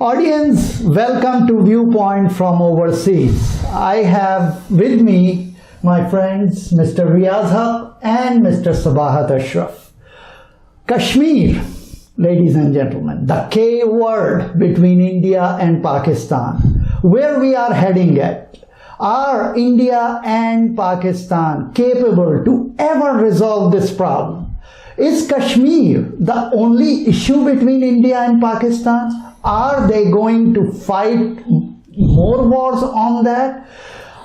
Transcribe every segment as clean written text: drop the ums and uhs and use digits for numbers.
Audience, welcome to Viewpoint from Overseas. I have with me my friends Mr. Riaz Haq and Mr. Sabahat Ashraf. Kashmir, ladies and gentlemen, the K word between India and Pakistan. Where we are heading at? Are India and Pakistan capable to ever resolve this problem? Is Kashmir the only issue between India and Pakistan? Are they going to fight more wars on that?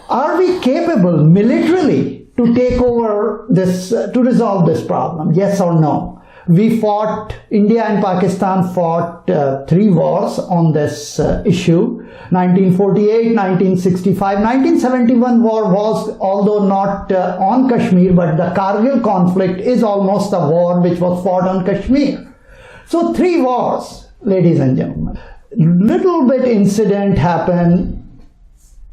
Are we capable militarily to take over this, to resolve this problem? Yes or no? India and Pakistan fought 3 wars on this issue. 1948, 1965, 1971 war was, although not on Kashmir, but the Kargil conflict is almost a war which was fought on Kashmir. So 3 wars. Ladies and gentlemen, little bit incident happened.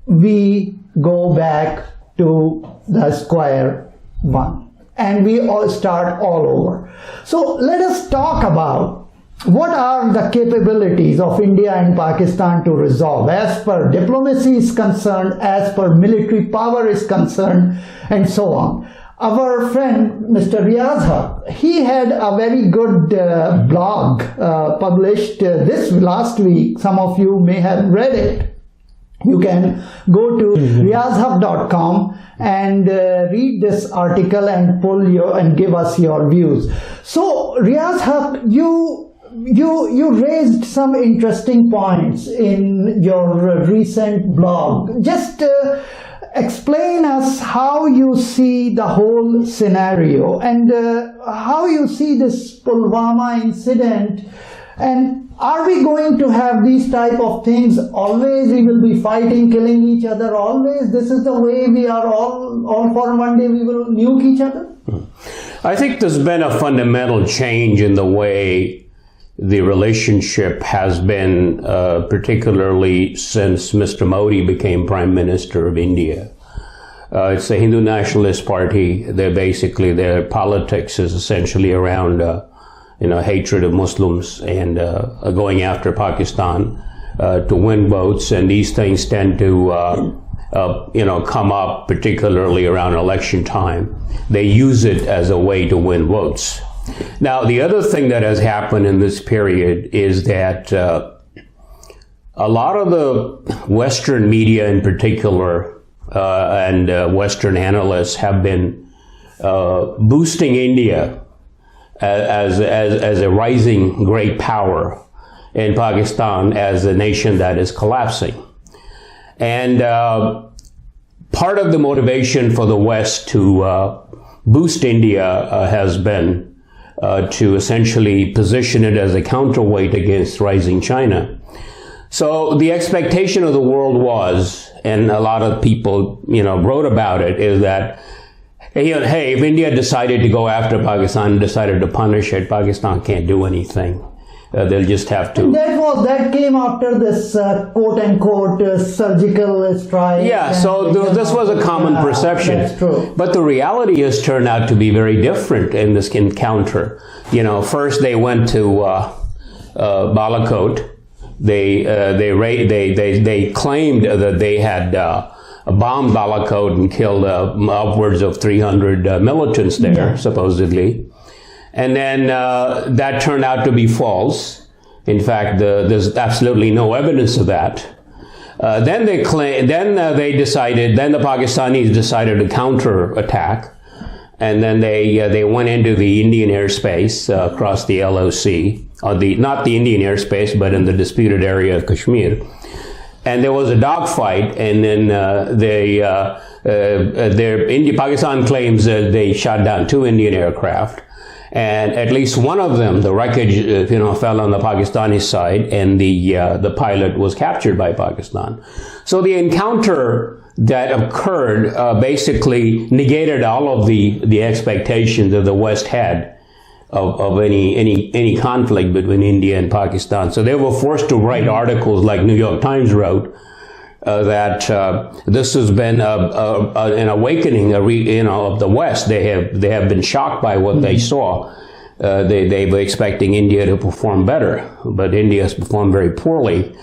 We go back to the square one and we all start all over. So let us talk about what are the capabilities of India and Pakistan to resolve as per diplomacy is concerned, as per military power is concerned, and so on. Our friend Mr. Riaz Haq, he had a very good blog published this last week. Some of you may have read it. You can go to riazhaq.com and read this article and and give us your views. So Riaz Haq, you raised some interesting points in your recent blog. Just explain us how you see the whole scenario and how you see this Pulwama incident, and are we going to have these type of things always? We will be fighting, killing each other always? This is the way we are all for one day we will nuke each other? I think there's been a fundamental change in the way the relationship has been, particularly since Mr. Modi became Prime Minister of India. It's the Hindu Nationalist Party. Their politics is essentially around, hatred of Muslims and going after Pakistan to win votes. And these things tend to, come up particularly around election time. They use it as a way to win votes. Now, the other thing that has happened in this period is that a lot of the Western media in particular and Western analysts have been boosting India as a rising great power and Pakistan as a nation that is collapsing. And part of the motivation for the West to boost India has been to essentially position it as a counterweight against rising China. So the expectation of the world was, and a lot of people, wrote about it, is that, hey, if India decided to go after Pakistan and decided to punish it, Pakistan can't do anything. They'll just have to. And that came after this quote unquote surgical strike. Yeah, so this was a common perception. That's true. But the reality has turned out to be very different in this encounter. First they went to Balakot. They claimed that they had bombed Balakot and killed upwards of 300 militants there, supposedly. And then that turned out to be false. In fact, there's absolutely no evidence of that. Then the Pakistanis decided to counterattack, and then they went into the Indian airspace across the LOC, not the Indian airspace, but in the disputed area of Kashmir. And there was a dogfight, and then Pakistan claims that they shot down 2 Indian aircraft. And at least one of them, the wreckage, fell on the Pakistani side, and the pilot was captured by Pakistan. So the encounter that occurred basically negated all of the expectations that the West had of any conflict between India and Pakistan. So they were forced to write articles like New York Times wrote, that this has been an awakening, of the West. They have been shocked by what they saw, they were expecting India to perform better, but India has performed very poorly.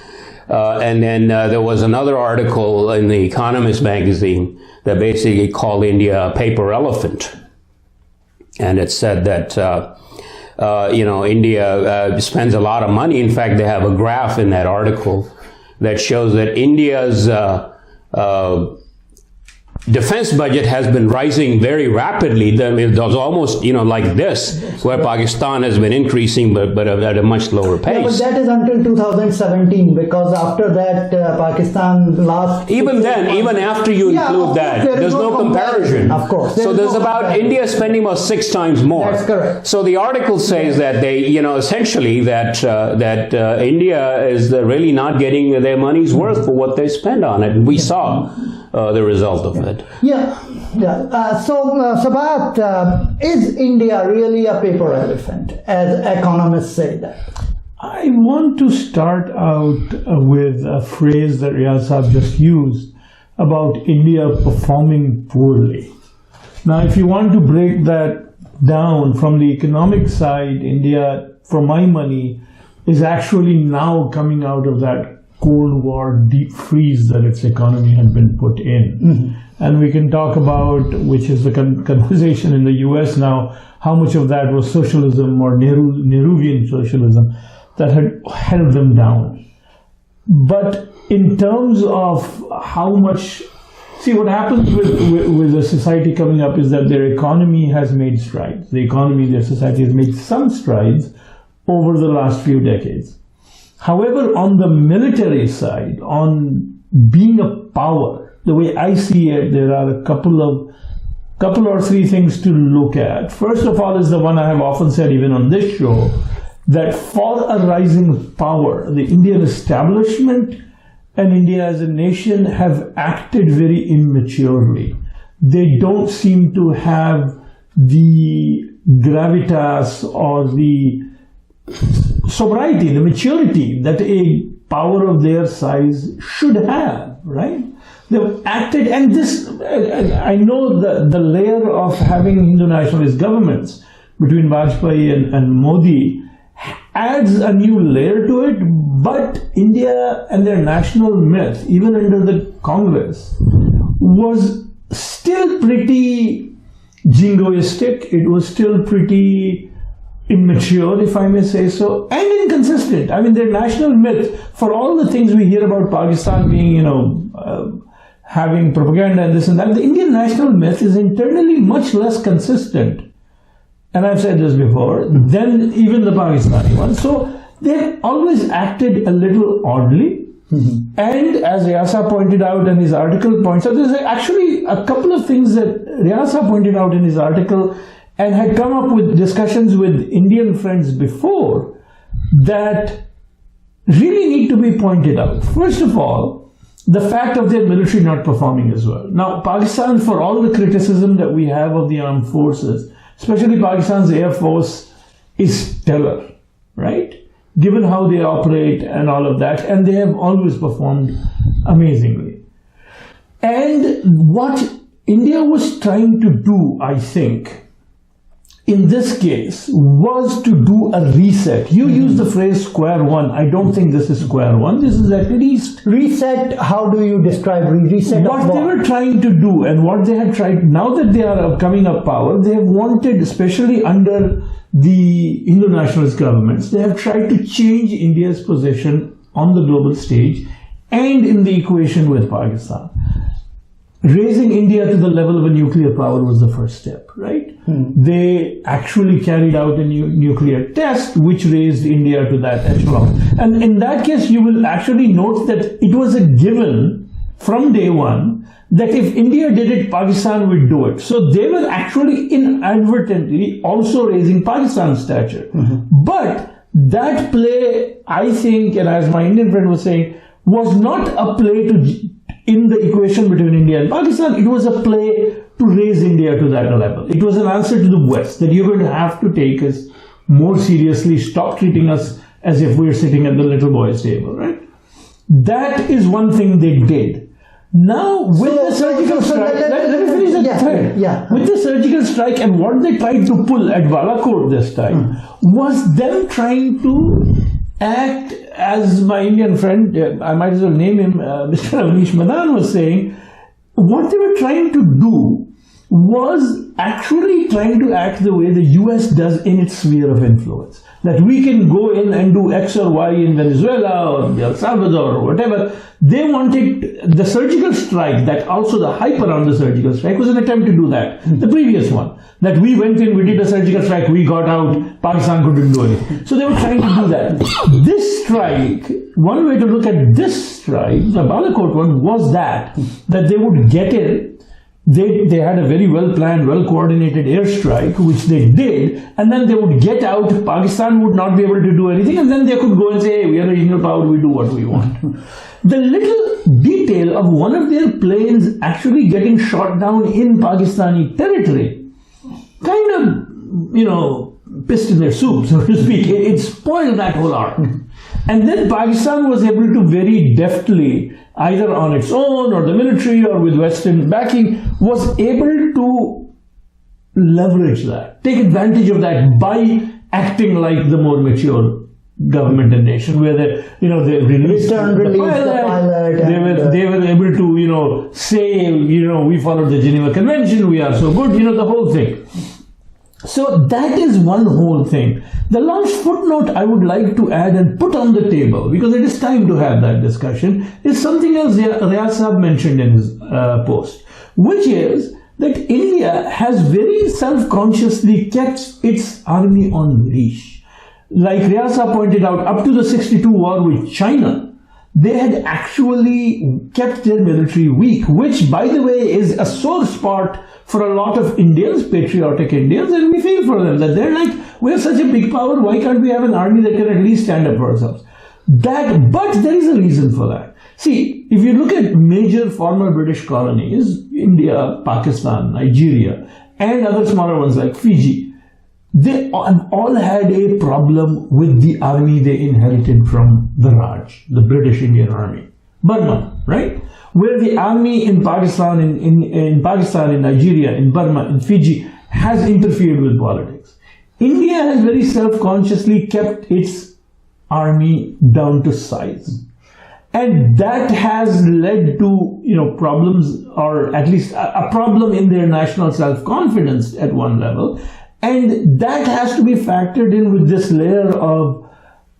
And then there was another article in the Economist magazine that basically called India a paper elephant. And it said that, India spends a lot of money. In fact, they have a graph in that article that shows that India's defense budget has been rising very rapidly. It was almost, like this, where Pakistan has been increasing, but at a much lower pace. Yeah, but that is until 2017, because after that, Pakistan last... Even after you include that, there's no comparison. Of course. So there's about India spending about 6 times more. That's correct. So the article says that they, essentially that India is really not getting their money's worth for what they spend on it. And we saw the result of it. Yeah. So, Sabahat, is India really a paper elephant, as economists say that? I want to start out with a phrase that Riaz Saab just used about India performing poorly. Now, if you want to break that down from the economic side, India, for my money, is actually now coming out of that Cold War deep freeze that its economy had been put in. Mm-hmm. And we can talk about, which is the conversation in the US now, how much of that was socialism or Nehruvian socialism that had held them down. But in terms of how much, see, what happens with a society coming up is that their economy has made strides. Their society has made some strides over the last few decades. However, on the military side, on being a power, the way I see it, there are a couple or three things to look at. First of all is the one I have often said, even on this show, that for a rising power, the Indian establishment and India as a nation have acted very immaturely. They don't seem to have the gravitas or the sobriety, the maturity that a power of their size should have, right? They've acted, and this, I know the layer of having Hindu nationalist governments between Vajpayee and Modi adds a new layer to it, but India and their national myth, even under the Congress, was still pretty jingoistic. It was still pretty immature, if I may say so, and inconsistent. I mean, their national myth, for all the things we hear about Pakistan being, having propaganda and this and that, the Indian national myth is internally much less consistent, and I've said this before, than even the Pakistani one. So they've always acted a little oddly. Mm-hmm. And as Riaz pointed out, and his article points out, there's actually a couple of things that Riaz pointed out in his article and had come up with discussions with Indian friends before that really need to be pointed out. First of all, the fact of their military not performing as well. Now, Pakistan, for all the criticism that we have of the armed forces, especially Pakistan's Air Force, is stellar, right? Given how they operate and all of that, and they have always performed amazingly. And what India was trying to do, I think, in this case, was to do a reset. You use the phrase square one. I don't think this is square one. This is at least... Reset, how do you describe reset? What they were trying to do and what they had tried, now that they are coming up power, they have wanted, especially under the Hindu nationalist governments, they have tried to change India's position on the global stage and in the equation with Pakistan. Raising India to the level of a nuclear power was the first step, right? They actually carried out a nuclear test which raised India to that echelon. And in that case, you will actually note that it was a given from day one that if India did it, Pakistan would do it. So they were actually inadvertently also raising Pakistan's stature. Mm-hmm. But that play, I think, and as my Indian friend was saying, was not a play in the equation between India and Pakistan. It was a play to raise India to that level. It was an answer to the West that you're going to have to take us more seriously, stop treating us as if we're sitting at the little boy's table, right? That is one thing they did. Now, with the surgical strike, let me finish the thread. With the surgical strike and what they tried to pull at Balakot this time was them trying to act, as my Indian friend, I might as well name him, Mr. Avnish Madan was saying, what they were trying to do was actually trying to act the way the US does in its sphere of influence. That we can go in and do X or Y in Venezuela or El Salvador or whatever. They wanted the surgical strike, that also the hype around the surgical strike was an attempt to do that. The previous one, that we went in, we did a surgical strike, we got out, Pakistan couldn't do anything. So they were trying to do that. This strike, one way to look at this strike, the Balakot one, was that they would get in. They had a very well-planned, well-coordinated airstrike, which they did, and then they would get out, Pakistan would not be able to do anything, and then they could go and say, hey, we are a regional power, we do what we want. The little detail of one of their planes actually getting shot down in Pakistani territory kind of, pissed in their soup, so to speak. It spoiled that whole arc. And then Pakistan was able to very deftly, either on its own or the military or with Western backing, was able to leverage that, take advantage of that by acting like the more mature government and nation, where they released the pilot, they were able to say we followed the Geneva Convention, we are so good, the whole thing. So that is one whole thing. The last footnote I would like to add and put on the table, because it is time to have that discussion, is something else Riaz Saab mentioned in his post, which is that India has very self-consciously kept its army on leash. Like Riaz Saab pointed out, up to the 62 war with China, they had actually kept their military weak, which, by the way, is a sore spot for a lot of Indians, patriotic Indians, and we feel for them that they're like, we're such a big power, why can't we have an army that can at least stand up for ourselves? But there is a reason for that. See, if you look at major former British colonies, India, Pakistan, Nigeria, and other smaller ones like Fiji, they all had a problem with the army they inherited from the Raj, the British Indian Army. Burma, right? Where the army in Pakistan, in Pakistan, in Nigeria, in Burma, in Fiji, has interfered with politics. India has very self-consciously kept its army down to size. And that has led to, problems, or at least a problem in their national self-confidence at one level. And that has to be factored in with this layer of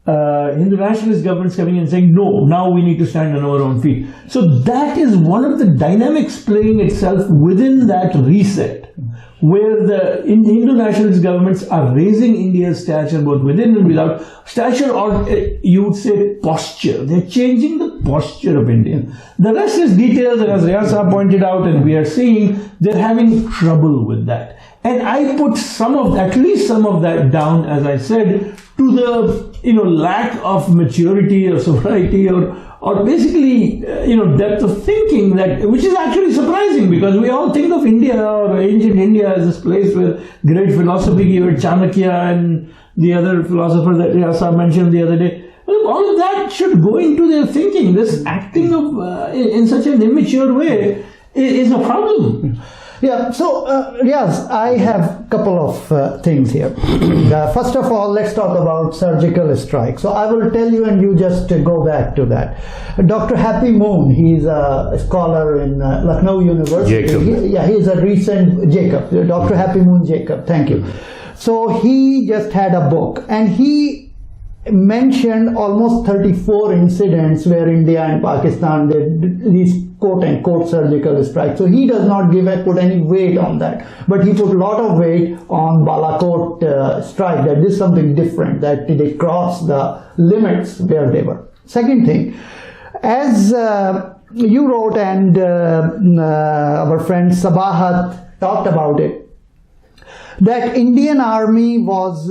Hindu nationalist governments coming in saying, no, now we need to stand on our own feet. So that is one of the dynamics playing itself within that reset, where the Hindu nationalist governments are raising India's stature both within and without. Stature, or you would say posture. They're changing the posture of India. The rest is details, and as Riaz Saab pointed out, and we are seeing, they're having trouble with that. And I put at least some of that down, as I said, to the lack of maturity or sobriety or basically depth of thinking, which is actually surprising, because we all think of India or ancient India as this place where great philosophy, even Chanakya and the other philosopher that Riaz Saab mentioned the other day. Well, all of that should go into their thinking. This acting of in such an immature way is a problem. Yeah, so Riaz, I have a couple of things here. First of all, let's talk about surgical strike. So I will tell you and you just go back to that. Dr. Happy Moon, he's a scholar in Lucknow University. Jacob. He's a recent, Jacob, Dr. Happy Moon Jacob, thank you. So he just had a book and he mentioned almost 34 incidents where India and Pakistan did these quote-unquote surgical strikes. So he does not put any weight on that, but he put a lot of weight on Balakot strike, that this is something different, that they crossed the limits where they were. Second thing, as you wrote and our friend Sabahat talked about it, that Indian army was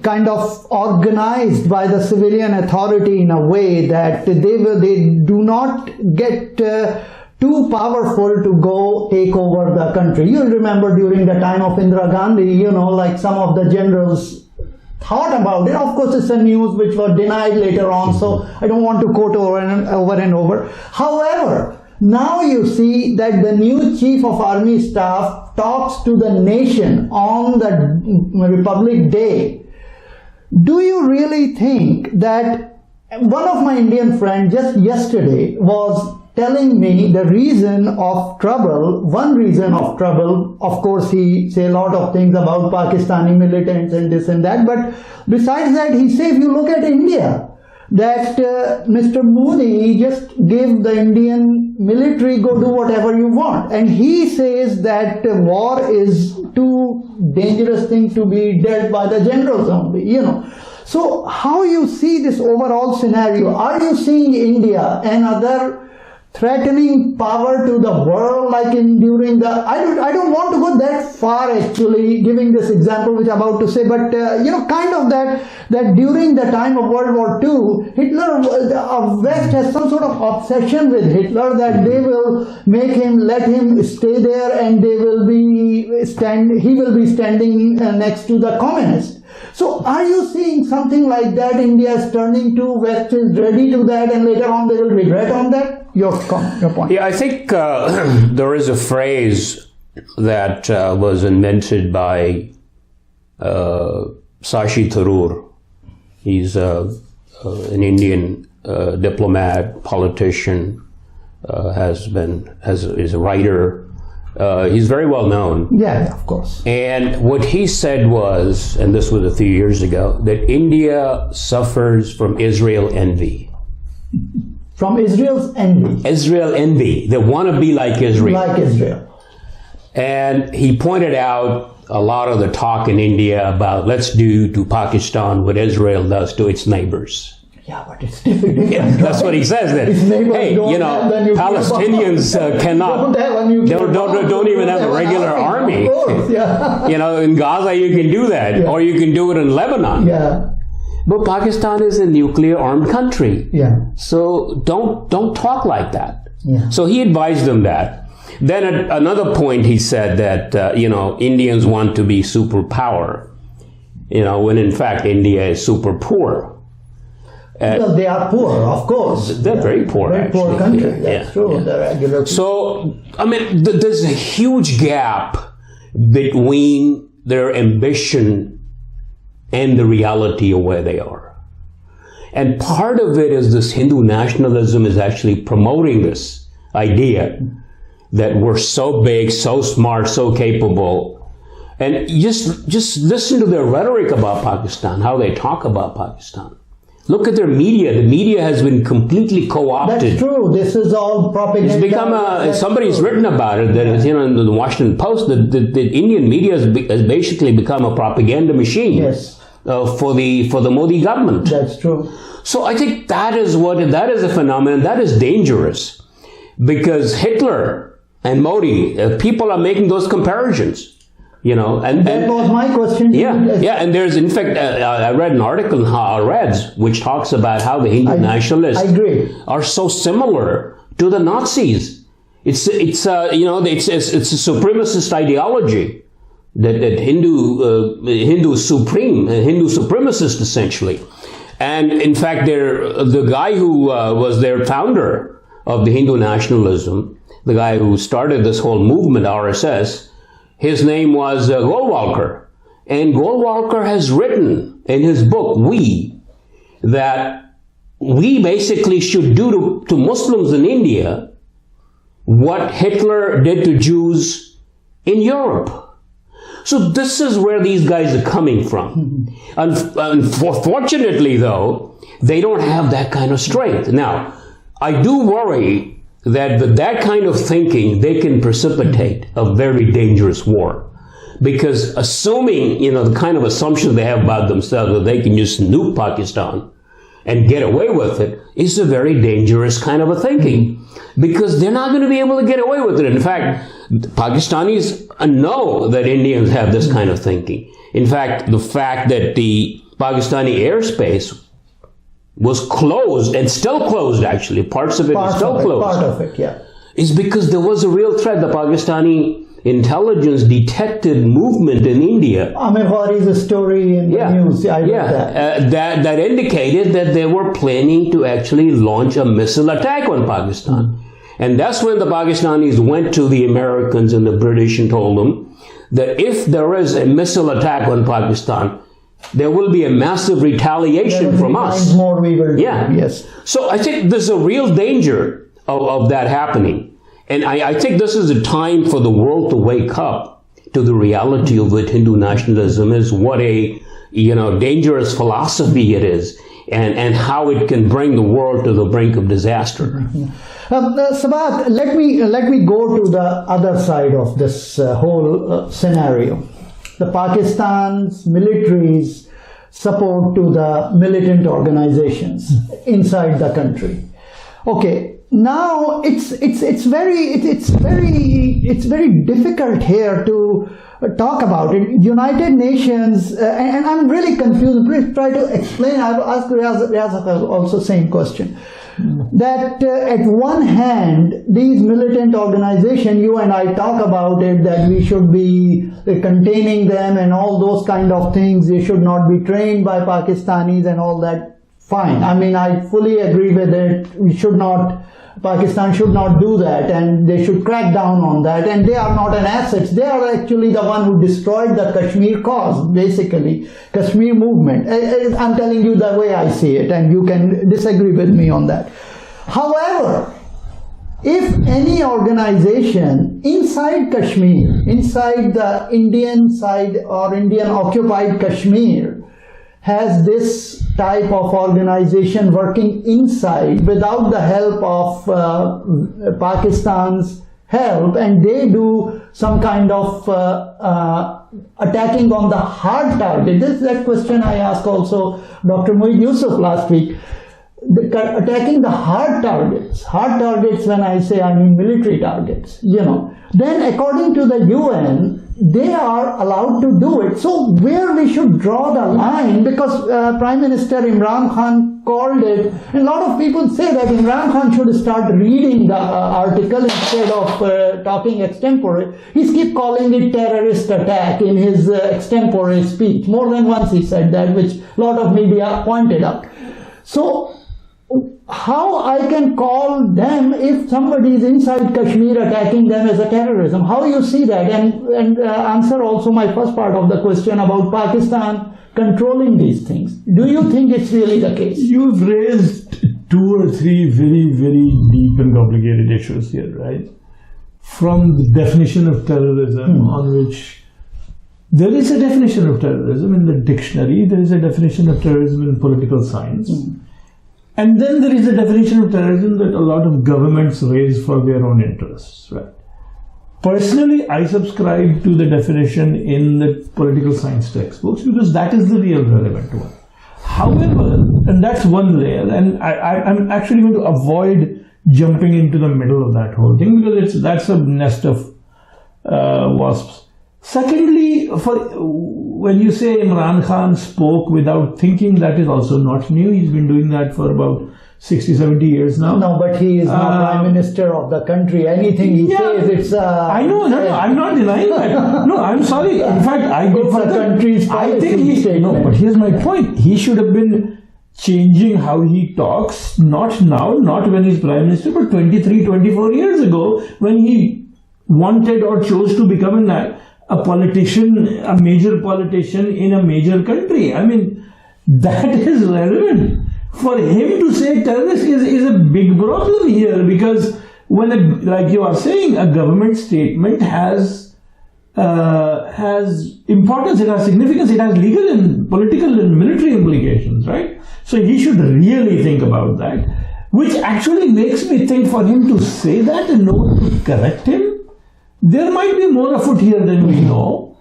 kind of organized by the civilian authority in a way that they do not get too powerful to go take over the country. You'll remember during the time of Indira Gandhi, like some of the generals thought about it. Of course, it's a news which was denied later on, so I don't want to quote over and over. However, Now you see that the new Chief of Army Staff talks to the nation on the Republic Day. Do you really think that one of my Indian friends just yesterday was telling me the reason of trouble, one reason of trouble, of course he say a lot of things about Pakistani militants and this and that, but besides that he say if you look at India, that Mr. Modi just gave the Indian military go do whatever you want, and he says that war is too dangerous thing to be dealt by the generals only, you know. So how you see this overall scenario? Are you seeing India and other threatening power to the world like in during the, I don't want to go that far actually giving this example which I'm about to say, but you know, kind of that during the time of World War II, Hitler, West has some sort of obsession with Hitler that they will make him, let him stay there, and they will be he will be standing next to the communists. So are you seeing something like that? India is turning to, West is ready to that, and later on they will regret on that? Your point. Yeah, I think there is a phrase that was invented by Sashi Tharoor. He's an Indian diplomat, politician, is a writer. He's very well known. Yeah, of course. And what he said was, and this was a few years ago, that India suffers from Israel envy. From Israel's envy. Israel envy. They want to be like Israel. Like Israel. And he pointed out a lot of the talk in India about let's do to Pakistan what Israel does to its neighbors. Yeah, but it's different. Yeah, that's what he says. That hey, you know, Palestinians cannot, don't even have a regular army. Course, yeah. You know, in Gaza you can do that, or you can do it in Lebanon. Yeah. But Pakistan is a nuclear armed country. Yeah. So don't talk like that. Yeah. So he advised them that. Then at another point he said that you know, Indians want to be superpower. You know, when in fact India is super poor. Well, they are poor, of course. They're very poor, very actually. poor country. That's true. Yeah. They're regular. So, I mean, there's a huge gap between their ambition and the reality of where they are. And part of it is this Hindu nationalism is actually promoting this idea that we're so big, so smart, so capable. And just listen to their rhetoric about Pakistan, how they talk about Pakistan. Look at their media. The media has been completely co-opted. That's true. This is all propaganda. It's become somebody's written about it, that you know, in the Washington Post, that the Indian media has basically become a propaganda machine. Yes. For the Modi government. That's true. So I think that is a phenomenon that is dangerous, because Hitler and Modi, people are making those comparisons. You know, and that was my question. Yeah, and there's, in fact, I read an article in Haaretz which talks about how the Hindu nationalists are so similar to the Nazis. It's you know, it's a supremacist ideology that Hindu supremacist essentially, and in fact, the guy who was their founder of the Hindu nationalism, the guy who started this whole movement, RSS. His name was Golwalkar. And Golwalkar has written in his book, that we basically should do to Muslims in India what Hitler did to Jews in Europe. So this is where these guys are coming from. Unfortunately, though, they don't have that kind of strength. Now, I do worry that with that kind of thinking, they can precipitate a very dangerous war. Because assuming, you know, the kind of assumptions they have about themselves, that they can just nuke Pakistan and get away with it, is a very dangerous kind of a thinking. Because they're not going to be able to get away with it. In fact, Pakistanis know that Indians have this kind of thinking. In fact, the fact that the Pakistani airspace was closed, and still closed actually, parts of it are still closed. Part of it, yeah. Is because there was a real threat. The Pakistani intelligence detected movement in India. Amir Khawari's story in the news, I read that. That indicated that they were planning to actually launch a missile attack on Pakistan. And that's when the Pakistanis went to the Americans and the British and told them that if there is a missile attack on Pakistan, there will be a massive retaliation from us. More we will yeah. Yes. So I think there's a real danger of that happening. And I think this is a time for the world to wake up to the reality of what Hindu nationalism is, what a dangerous philosophy it is, and how it can bring the world to the brink of disaster. Sabahat, let me go to the other side of this whole scenario. The Pakistan's military's support to the militant organizations inside the country. Okay. Now it's very difficult here to talk about it. United Nations, and I'm really confused. Please try to explain. I've asked Riaz also same question. That at one hand, these militant organizations, you and I talk about it, that we should be containing them and all those kind of things. They should not be trained by Pakistanis and all that. Fine. I mean, I fully agree with it. Pakistan should not do that, and they should crack down on that. And they are not an asset. They are actually the one who destroyed the Kashmir cause, basically, Kashmir movement. I'm telling you the way I see it, and you can disagree with me on that. However, if any organization inside Kashmir, inside the Indian side or Indian occupied Kashmir, has this type of organization working inside without the help of Pakistan's help, and they do some kind of attacking on the hard target. This is that question I asked also Dr. Mueed Yusuf last week. Attacking the hard targets. Hard targets, when I say, I mean military targets, Then according to the UN, they are allowed to do it. So where we should draw the line, because Prime Minister Imran Khan called it, and a lot of people say that Imran Khan should start reading the article instead of talking extempore. He keeps calling it terrorist attack in his extempore speech. More than once he said that, which a lot of media pointed out. So how I can call them if somebody is inside Kashmir attacking them as a terrorism? How you see that? And answer also my first part of the question about Pakistan controlling these things. Do you think it's really the case? You've raised 2 or 3 very, very deep and complicated issues here, right? From the definition of terrorism, on which there is a definition of terrorism in the dictionary, there is a definition of terrorism in political science. And then there is a definition of terrorism that a lot of governments raise for their own interests, right? Personally, I subscribe to the definition in the political science textbooks because that is the real relevant one. However, and that's one layer, and I'm actually going to avoid jumping into the middle of that whole thing because that's a nest of wasps. Secondly, when you say Imran Khan spoke without thinking, that is also not new. He's been doing that for about 60, 70 years now. No, but he is not Prime Minister of the country. Anything he says, it's... I know, I'm not denying that. No, I'm sorry. In fact, I go for the country's policy. No, but here's my point. He should have been changing how he talks, not now, not when he's Prime Minister, but 23, 24 years ago, when he wanted or chose to become a politician, a major politician in a major country. I mean, that is relevant. For him to say terrorist is a big problem here, because when, like you are saying, a government statement has importance, it has significance, it has legal and political and military implications, right? So he should really think about that, which actually makes me think for him to say that and no one to correct him, there might be more afoot here than we know.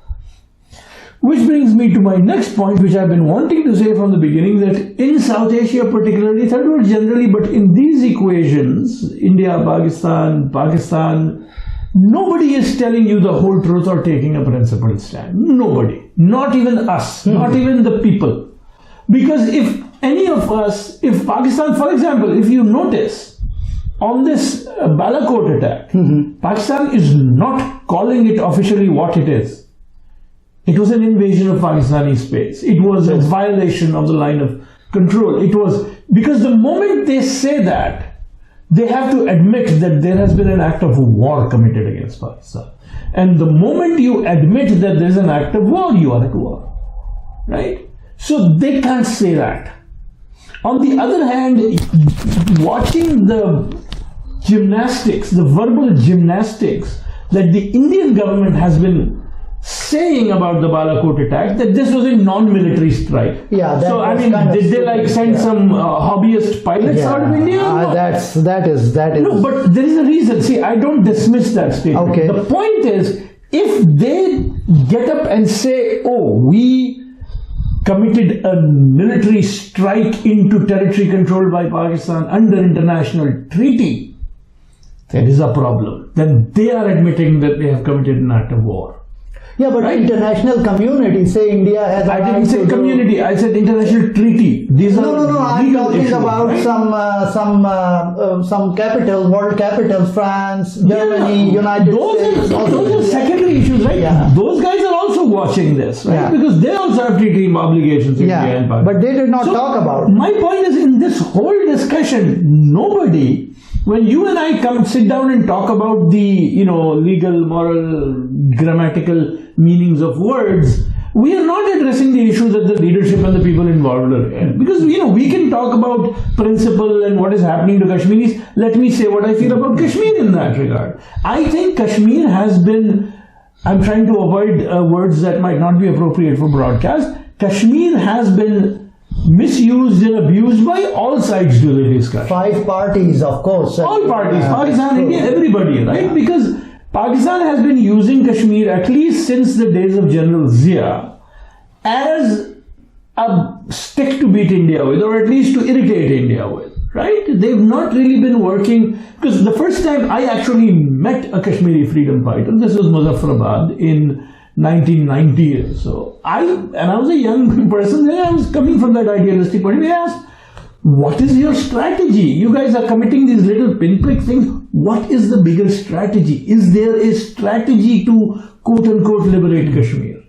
Which brings me to my next point, which I've been wanting to say from the beginning, that in South Asia particularly, third world generally, but in these equations, India, Pakistan, nobody is telling you the whole truth or taking a principled stand. Nobody. Not even us. Not even the people. Because if any of us, if Pakistan, for example, if you notice, on this Balakot attack, Pakistan is not calling it officially what it is. It was an invasion of Pakistani space. It was a violation of the line of control. It was, because the moment they say that, they have to admit that there has been an act of war committed against Pakistan. And the moment you admit that there is an act of war, you are at war, right? So they can't say that. On the other hand, watching the gymnastics, the verbal gymnastics that the Indian government has been saying about the Balakot attack, that this was a non-military strike. Yeah, so I mean, did they like send some hobbyist pilots out of India? No. That is. No, but there is a reason. See, I don't dismiss that statement. Okay. The point is, if they get up and say, "Oh, we committed a military strike into territory controlled by Pakistan under international treaty," there is a problem. Then they are admitting that they have committed an act of war. Yeah, but international community say India has. I didn't say community. I said international treaty. These are no. I'm talking issues, about right? some capitals, world capitals, France, Germany, United States. Those are secondary issues, right? Yeah. Those guys are also watching this, right? Yeah. Because they also have treaty obligations. Yeah, India and Pakistan. but they did not talk about. My point is, in this whole discussion, nobody. When you and I sit down and talk about the, legal, moral, grammatical meanings of words, we are not addressing the issues that the leadership and the people involved are in. Because, we can talk about principle and what is happening to Kashmiris. Let me say what I feel about Kashmir in that regard. I think Kashmir has been, I'm trying to avoid words that might not be appropriate for broadcast. Kashmir has been misused and abused by all sides to the discussion. 5 parties, of course. All parties, Pakistan, India, everybody, right? Yeah. Because Pakistan has been using Kashmir, at least since the days of General Zia, as a stick to beat India with, or at least to irritate India with, right? They've not really been working, because the first time I actually met a Kashmiri freedom fighter, this was Muzaffarabad in 1990 or so. I was a young person there. I was coming from that idealistic point of view. I asked, what is your strategy? You guys are committing these little pinprick things. What is the bigger strategy? Is there a strategy to quote unquote liberate Kashmir?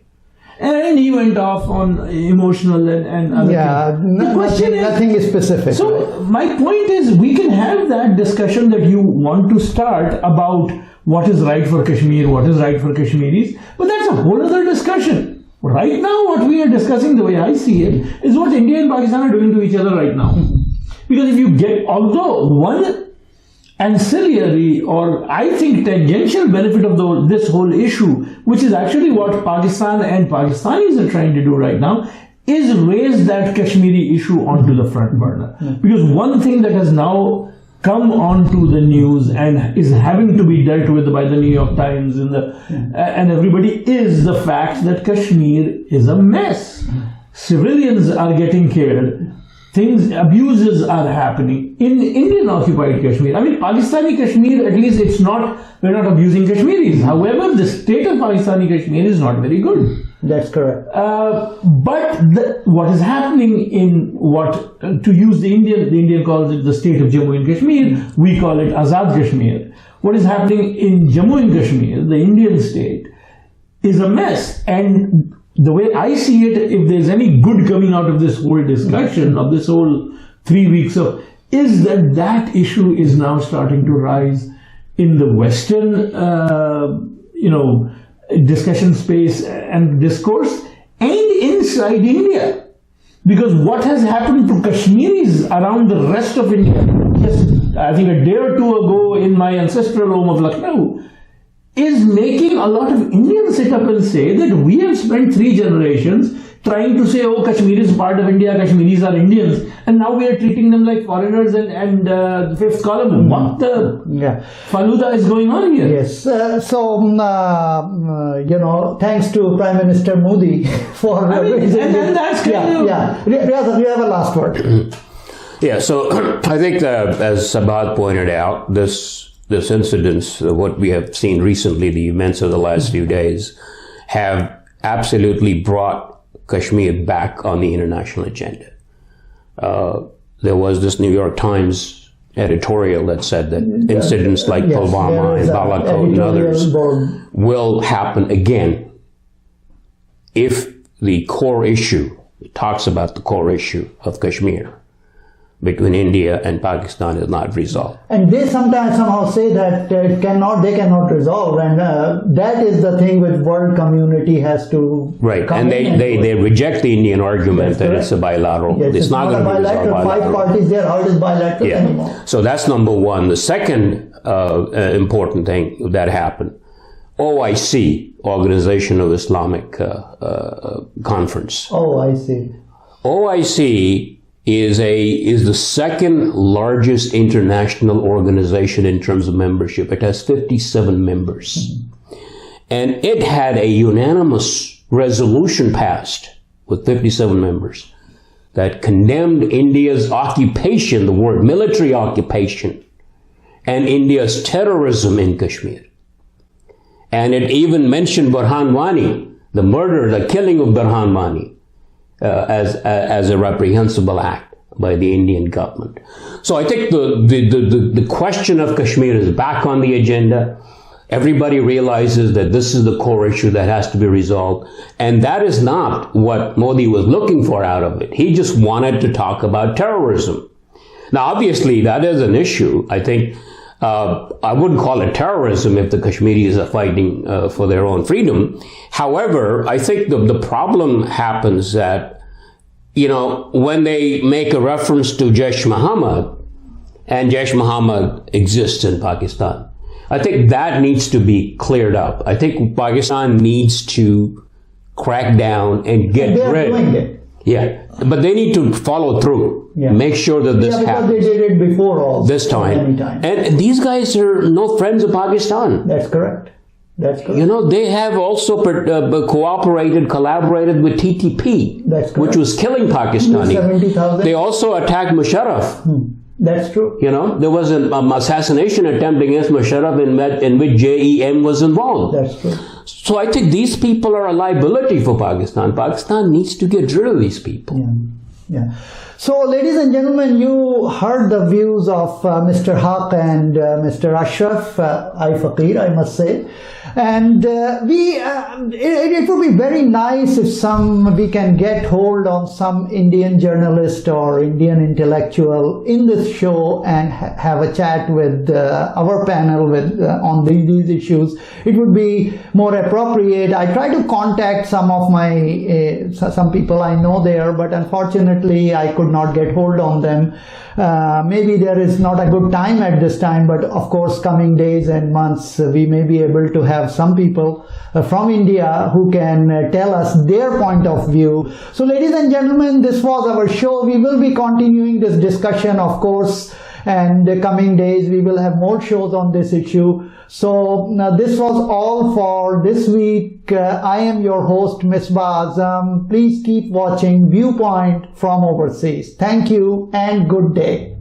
And he went off on emotional and other things. The question is, nothing is specific. So my point is, we can have that discussion that you want to start about what is right for Kashmir, what is right for Kashmiris, but that's a whole other discussion. Right now, what we are discussing, the way I see it, is what India and Pakistan are doing to each other right now. Because if you get, although one ancillary or I think tangential benefit of this whole issue, which is actually what Pakistan and Pakistanis are trying to do right now, is raise that Kashmiri issue onto the front burner. Because one thing that has now come onto the news and is having to be dealt with by the New York Times and everybody is the fact that Kashmir is a mess. Civilians are getting killed. Abuses are happening in Indian occupied Kashmir. I mean, Pakistani Kashmir, at least we're not abusing Kashmiris. However, the state of Pakistani Kashmir is not very good. That's correct. But what is happening to use the Indian calls it the state of Jammu and Kashmir, we call it Azad Kashmir. What is happening in Jammu and Kashmir, the Indian state, is a mess. And the way I see it, if there's any good coming out of this whole discussion, of this whole 3 weeks is that issue is now starting to rise in the Western, discussion space and discourse, and inside India. Because what has happened to Kashmiris around the rest of India, just I think a day or two ago in my ancestral home of Lucknow, is making a lot of Indians sit up and say that we have spent 3 generations trying to say, oh, Kashmir is part of India, Kashmiris are Indians, and now we are treating them like foreigners and the fifth column. What the faluda is going on here? Yes. Thanks to Prime Minister Modi for raising and that's kind of... Riyaz, you have a last word. Yeah, so I think as Sabhat pointed out, this incidents, what we have seen recently, the events of the last few days, have absolutely brought Kashmir back on the international agenda. There was this New York Times editorial that said that incidents like Pulwama and Balakot and others will happen again if the core issue, it talks about the core issue of Kashmir, between India and Pakistan is not resolved. And they sometimes somehow say that they cannot resolve, and that is the thing which world community has to Right, and they reject the Indian argument that it's a bilateral. Yes, it's not going a to be bilateral. resolved Five parties there. How it is bilateral anymore? So that's number one. The second important thing that happened, OIC, Organization of Islamic Conference. Oh, I see. OIC is the second largest international organization in terms of membership. It has 57 members. And it had a unanimous resolution passed with 57 members that condemned India's occupation, the word military occupation, and India's terrorism in Kashmir. And it even mentioned Burhan Wani, the murder, the killing of Burhan Wani, as a reprehensible act by the Indian government. So I think the question of Kashmir is back on the agenda. Everybody realizes that this is the core issue that has to be resolved. And that is not what Modi was looking for out of it. He just wanted to talk about terrorism. Now, obviously, that is an issue. I think I wouldn't call it terrorism if the Kashmiris are fighting for their own freedom. However, I think the problem happens that, when they make a reference to Jaish Muhammad, and Jaish Muhammad exists in Pakistan, I think that needs to be cleared up. I think Pakistan needs to crack down and get rid. Doing it. Yeah, but they need to follow through. Yeah. Make sure that this happens. Because they did it before also. This time. And these guys are no friends of Pakistan. That's correct. That's correct. They have also collaborated with TTP, which was killing Pakistanis. 70,000. They also attacked Musharraf. That's true. There was an assassination attempt against Musharraf in which JEM was involved. That's true. So I think these people are a liability for Pakistan. Pakistan needs to get rid of these people. Yeah. So, ladies and gentlemen, you heard the views of Mr. Haq and Mr. Ashraf, Faqir, I must say. And it would be very nice if we can get hold of some Indian journalist or Indian intellectual in this show and have a chat with our panel on these issues. It would be more appropriate. I try to contact some of some people I know there, but unfortunately I could not get hold on them. Maybe there is not a good time at this time, but of course coming days and months we may be able to have some people from India who can tell us their point of view. So ladies and gentlemen, this was our show. We will be continuing this discussion, of course, and the coming days we will have more shows on this issue. So this was all for this week. I am your host, Misbah Azam. Please keep watching Viewpoint from Overseas. Thank you and good day.